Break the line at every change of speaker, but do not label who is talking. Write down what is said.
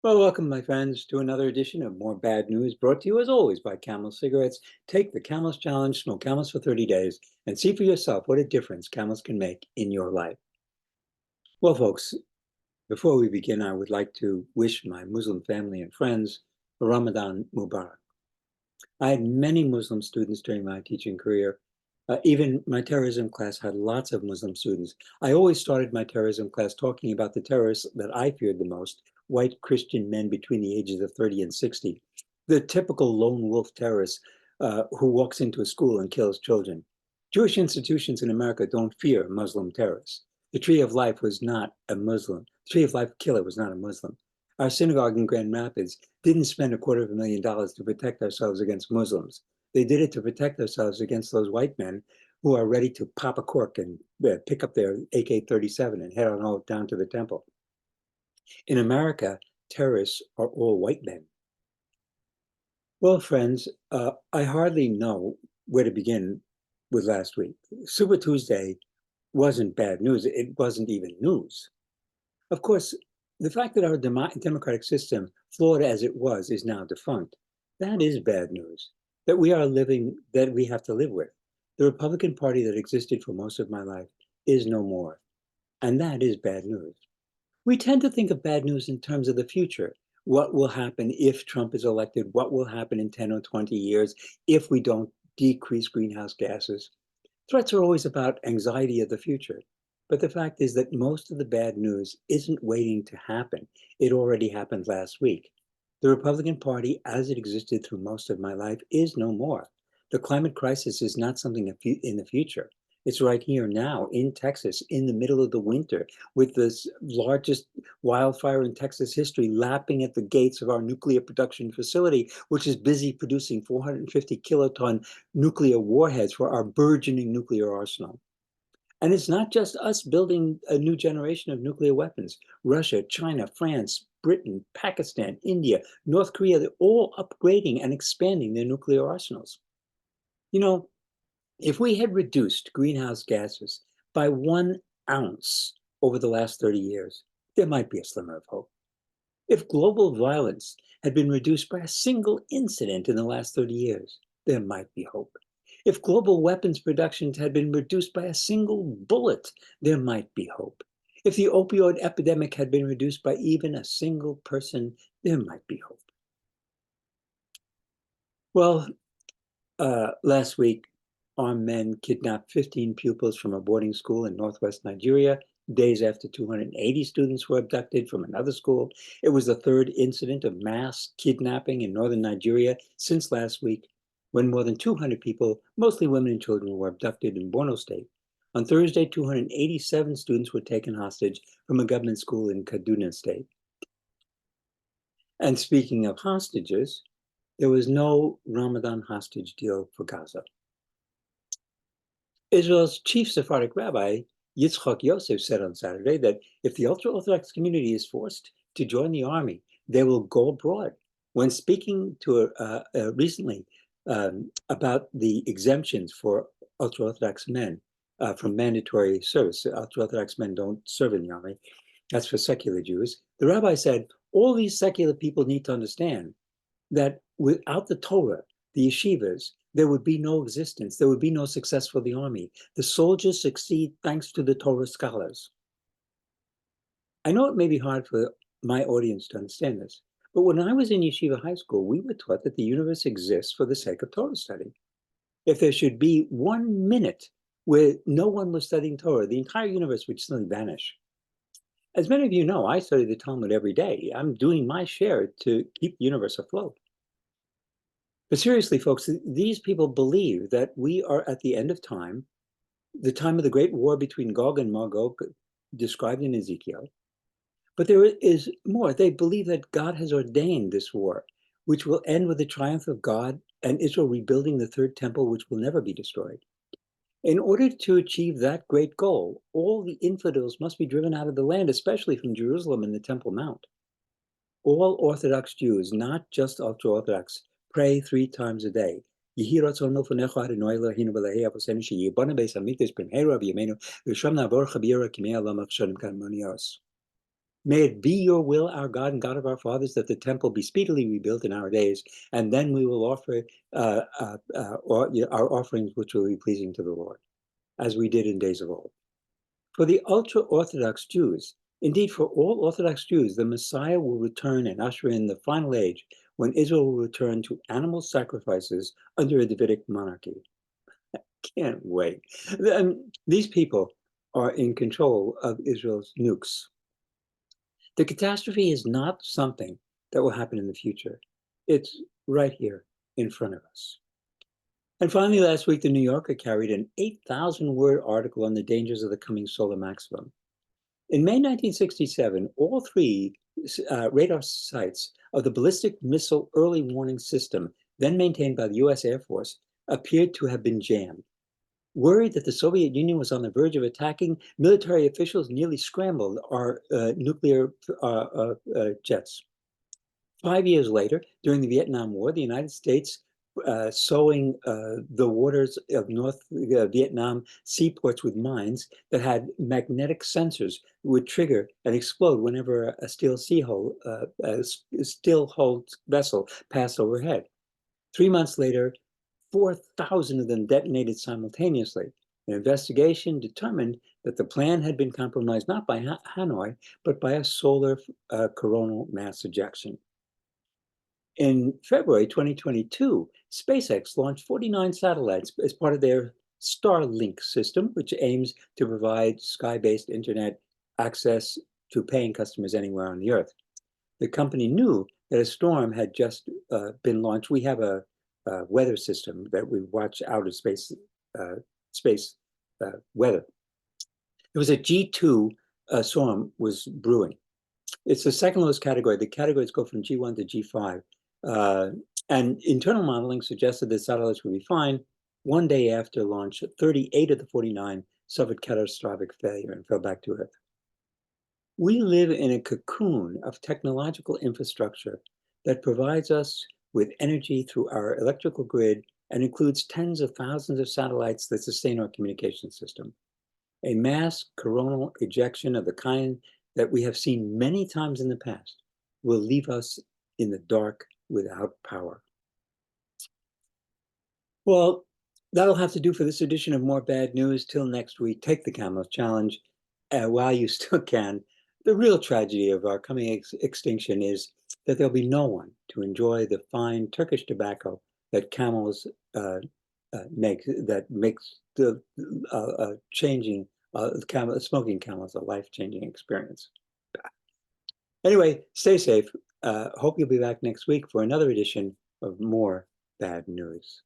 Well, welcome, my friends, to another edition of More Bad News, brought to you as always by Camel Cigarettes. Take the Camels Challenge, smoke Camels for 30 days, and see for yourself what a difference Camels can make in your life. Well, folks, before we begin, I would like to wish my Muslim family and friends a Ramadan Mubarak. I had many Muslim students during my teaching career. Even my terrorism class had lots of Muslim students. I always started my terrorism class talking about the terrorists that I feared the most, white Christian men between the ages of 30 and 60, the typical lone wolf terrorist who walks into a school and kills children. Jewish institutions in America don't fear Muslim terrorists. The Tree of Life was not a Muslim. The Tree of Life killer was not a Muslim. Our synagogue in Grand Rapids didn't spend $250,000 to protect ourselves against Muslims. They did it to protect ourselves against those white men who are ready to pop a cork and pick up their AK-37 and head on down to the temple. In America, terrorists are all white men. Well, friends, I hardly know where to begin with last week. Super Tuesday wasn't bad news. It wasn't even news. Of course, the fact that our democratic system, flawed as it was, is now defunct, that is bad news that we are living, that we have to live with. The Republican Party that existed for most of my life is no more, and that is bad news. We tend to think of bad news in terms of the future. What will happen if Trump is elected? What will happen in 10 or 20 years if we don't decrease greenhouse gases? Threats are always about anxiety of the future. But the fact is that most of the bad news isn't waiting to happen. It already happened last week. The Republican Party, as it existed through most of my life, is no more. The climate crisis is not something in the future. It's right here now in Texas, in the middle of the winter, with this largest wildfire in Texas history lapping at the gates of our nuclear production facility, which is busy producing 450 kiloton nuclear warheads for our burgeoning nuclear arsenal. And it's not just us building a new generation of nuclear weapons. Russia, China, France, Britain, Pakistan, India, North Korea, they're all upgrading and expanding their nuclear arsenals. You know, if we had reduced greenhouse gases by 1 ounce over the last 30 years, there might be a slimmer of hope. If global violence had been reduced by a single incident in the last 30 years, there might be hope. If global weapons production had been reduced by a single bullet, there might be hope. If the opioid epidemic had been reduced by even a single person, there might be hope. Well, last week, armed men kidnapped 15 pupils from a boarding school in northwest Nigeria, days after 280 students were abducted from another school. It was the third incident of mass kidnapping in northern Nigeria since last week, when more than 200 people, mostly women and children, were abducted in Borno State. On Thursday, 287 students were taken hostage from a government school in Kaduna State. And speaking of hostages, there was no Ramadan hostage deal for Gaza. Israel's chief Sephardic rabbi, Yitzchak Yosef, said on Saturday that if the ultra-Orthodox community is forced to join the army, they will go abroad. When speaking to recently about the exemptions for ultra-Orthodox men from mandatory service, ultra-Orthodox men don't serve in the army, that's for secular Jews, the rabbi said, all these secular people need to understand that without the Torah, the yeshivas, there would be no existence. There would be no success for the army. The soldiers succeed thanks to the Torah scholars. I know it may be hard for my audience to understand this, but when I was in yeshiva high school, we were taught that the universe exists for the sake of Torah study. If there should be 1 minute where no one was studying Torah, the entire universe would suddenly vanish. As many of you know, I study the Talmud every day. I'm doing my share to keep the universe afloat. But seriously, folks, these people believe that we are at the end of time, the time of the great war between Gog and Magog, described in Ezekiel. But there is more. They believe that God has ordained this war, which will end with the triumph of God and Israel rebuilding the third temple, which will never be destroyed. In order to achieve that great goal, all the infidels must be driven out of the land, especially from Jerusalem and the Temple Mount. All Orthodox Jews, not just ultra-Orthodox, pray 3 times a day. May it be your will, our God and God of our fathers, that the temple be speedily rebuilt in our days, and then we will offer our offerings which will be pleasing to the Lord, as we did in days of old. For the ultra-Orthodox Jews, indeed for all Orthodox Jews, the Messiah will return and usher in the final age when Israel will return to animal sacrifices under a Davidic monarchy. Can't wait. These people are in control of Israel's nukes. The catastrophe is not something that will happen in the future. It's right here in front of us. And finally, last week, the New Yorker carried an 8,000-word article on the dangers of the coming solar maximum. In May 1967, all three radar sites of the ballistic missile early warning system, then maintained by the US Air Force, appeared to have been jammed. Worried that the Soviet Union was on the verge of attacking, military officials nearly scrambled our nuclear jets. 5 years later, during the Vietnam War, the United States, sowing the waters of North Vietnam seaports with mines that had magnetic sensors that would trigger and explode whenever a still hold vessel passed overhead. 3 months later, 4,000 of them detonated simultaneously. An investigation determined that the plan had been compromised not by Hanoi, but by a solar coronal mass ejection. In February 2022, SpaceX launched 49 satellites as part of their Starlink system, which aims to provide sky-based internet access to paying customers anywhere on the Earth. The company knew that a storm had just been launched. We have a weather system that we watch outer space weather. It was a G2 storm was brewing. It's the second lowest category. The categories go from G1 to G5. And internal modeling suggested that satellites would be fine. One day after launch, 38 of the 49 suffered catastrophic failure and fell back to Earth. We live in a cocoon of technological infrastructure that provides us with energy through our electrical grid and includes tens of thousands of satellites that sustain our communication system. A mass coronal ejection of the kind that we have seen many times in the past will leave us in the dark without power. Well, that'll have to do for this edition of More Bad News. Till next week, take the Camels Challenge while you still can. The real tragedy of our coming extinction is that there'll be no one to enjoy the fine Turkish tobacco that camels make, that makes the smoking camels a life-changing experience. Anyway, stay safe. Hope you'll be back next week for another edition of More Bad News.